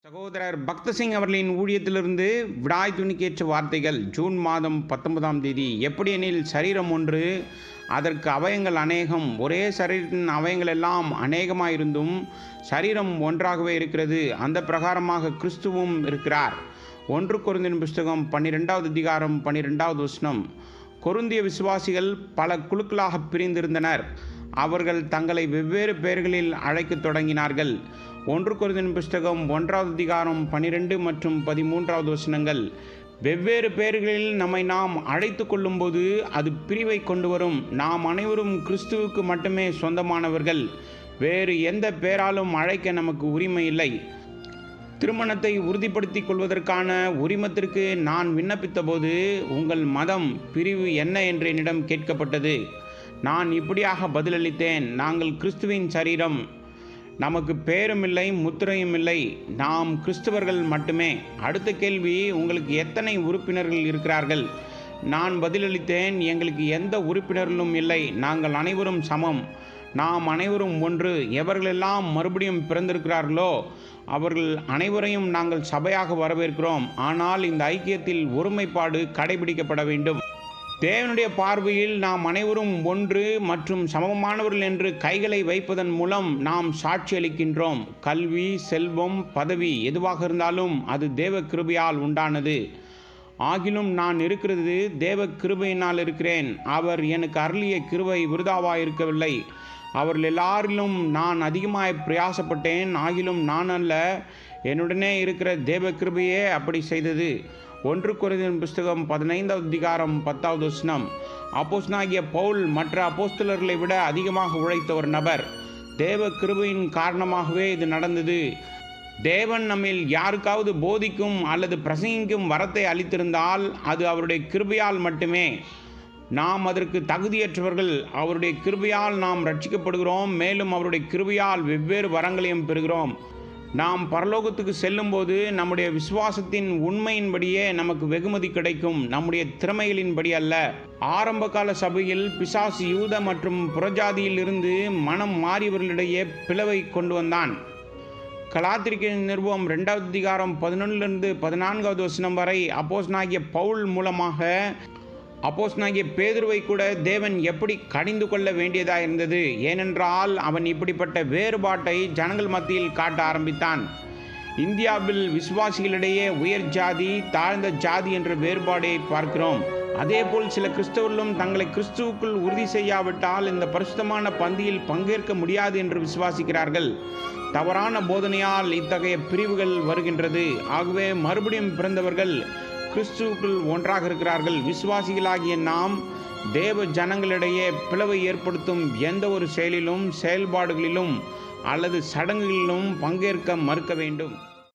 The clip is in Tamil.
சகோதரர் பக்தசிங் அவர்களின் ஊழியத்திலிருந்து விடாய் துணிக்கேற்ற வார்த்தைகள். ஜூன் மாதம் 19ஆம் தேதி. எப்படியெனில் சரீரம் ஒன்று, அதற்கு அவயங்கள் அநேகம். ஒரே சரீரத்தின் அவயங்கள் எல்லாம் அநேகமாயிருந்தும் சரீரம் ஒன்றாகவே இருக்கிறது. அந்த பிரகாரமாக கிறிஸ்துவும் இருக்கிறார். 1 கொரிந்தியர் புஸ்தகம் 12வது அதிகாரம் 12வது வசனம். கொரிந்திய விசுவாசிகள் பல குழுக்களாக பிரிந்திருந்தனர். அவர்கள் தங்களை வெவ்வேறு பெயர்களில் அழைக்கத் தொடங்கினார்கள். 1 கொரிந்தியர் புஸ்தகம் 1வது அதிகாரம் 12 மற்றும் 13வது வசனங்கள். வெவ்வேறு பெயர்களில் நம்மை நாம் அழைத்து கொள்ளும்போது அது பிரிவை கொண்டு வரும். நாம் அனைவரும் கிறிஸ்துவுக்கு மட்டுமே சொந்தமானவர்கள். வேறு எந்த பெயராலும் அழைக்க நமக்கு உரிமை இல்லை. திருமணத்தை உறுதிப்படுத்திக் கொள்வதற்கான உரிமத்திற்கு நான் விண்ணப்பித்தபோது உங்கள் மதம் பிரிவு என்ன என்று என்னிடம் கேட்கப்பட்டது. நான் இப்படியாக பதிலளித்தேன்: நாங்கள் கிறிஸ்துவின் சரீரம். நமக்கு பேரும் இல்லை, முத்திரையும் இல்லை. நாம் கிறிஸ்தவர்கள் மட்டுமே. அடுத்த கேள்வி: உங்களுக்கு எத்தனை உறுப்பினர்கள் இருக்கிறார்கள்? நான் பதிலளித்தேன்: எங்களுக்கு எந்த உறுப்பினர்களும் இல்லை. நாங்கள் அனைவரும் சமம். நாம் அனைவரும் ஒன்று. எவர்களெல்லாம் மறுபடியும் பிறந்திருக்கிறார்களோ அவர்கள் அனைவரையும் நாங்கள் சபையாக வரவேற்கிறோம். ஆனால் இந்த ஐக்கியத்தில் ஒருமைப்பாடு கடைபிடிக்கப்பட வேண்டும். தேவனுடைய பார்வையில் நாம் அனைவரும் ஒன்று மற்றும் சமமானவர்கள் என்று கைகளை வைப்பதன் மூலம் நாம் சாட்சி அளிக்கின்றோம். கல்வி, செல்வம், பதவி எதுவாக இருந்தாலும் அது தேவ கிருபையால் உண்டானது. ஆகிலும் நான் இருக்கிறது தேவ கிருபையினால் இருக்கிறேன். அவர் எனக்கு அருளிய கிருபை விருதாவாக இருக்கவில்லை. அவர்கள் எல்லாரிலும் நான் அதிகமாய் பிரயாசப்பட்டேன். ஆகிலும் நான் அல்ல, என்னுடனே இருக்கிற தேவ கிருபையே அப்படி செய்தது. 1 கொரிந்தியர் புஸ்தகம் 15வது அதிகாரம் 10வது வசனம். அப்போஸ்தலனாகிய பவுல் மற்ற அப்போஸ்தலர்களை விட அதிகமாக உழைத்த ஒரு நபர். தேவ கிருபையின் காரணமாகவே இது நடந்தது. தேவன் நம்மில் யாருக்காவது போதிக்கும் அல்லது பிரசங்கிக்கும் வரத்தை அளித்திருந்தால் அது அவருடைய கிருபையால் மட்டுமே. நாம் அதற்கு தகுதியற்றவர்கள். அவருடைய கிருபையால் நாம் ரட்சிக்கப்படுகிறோம். மேலும் அவருடைய கிருபையால் வெவ்வேறு வரங்களையும் பெறுகிறோம். நாம் பரலோகத்துக்கு செல்லும்போது நம்முடைய விசுவாசத்தின் உண்மையின்படியே நமக்கு வெகுமதி கிடைக்கும், நம்முடைய திறமைகளின்படி அல்ல. ஆரம்பகால சபையில் பிசாசு யூத மற்றும் புறஜாதியில் இருந்து மனம் மாறியவர்களிடையே பிளவை கொண்டு வந்தான். கலாத்திரிக்க நிருபம் 2வது அதிகாரம் 11லிருந்து 14வது வசனம் வரை அப்போஸ்தலனாகிய பவுல் மூலமாக அப்போஸ்தலனாகிய பேதுருவை கூட தேவன் எப்படி கடிந்து கொள்ள வேண்டியதாக இருந்தது. ஏனென்றால் அவன் இப்படிப்பட்ட வேறுபாட்டை ஜனங்கள் மத்தியில் காட்ட ஆரம்பித்தான். இந்தியாவில் விசுவாசிகளிடையே உயர் ஜாதி, தாழ்ந்த ஜாதி என்ற வேறுபாடை பார்க்கிறோம். அதேபோல் சில கிறிஸ்தவர்களும் தங்களை கிறிஸ்துவுக்குள் உறுதி செய்யாவிட்டால் இந்த பரிசுத்தமான பந்தியில் பங்கேற்க முடியாது என்று விசுவாசிக்கிறார்கள். தவறான போதனையால் இத்தகைய பிரிவுகள் வருகின்றது. ஆகவே மறுபடியும் பிறந்தவர்கள் கிறிஸ்துவுக்குள் ஒன்றாக இருக்கிறார்கள். விசுவாசிகளாகிய நாம் தேவ ஜனங்களிடையே பிளவை ஏற்படுத்தும் எந்த ஒரு செயலிலும், செயல்பாடுகளிலும் அல்லது சடங்குகளிலும் பங்கேற்க மறுக்க வேண்டும்.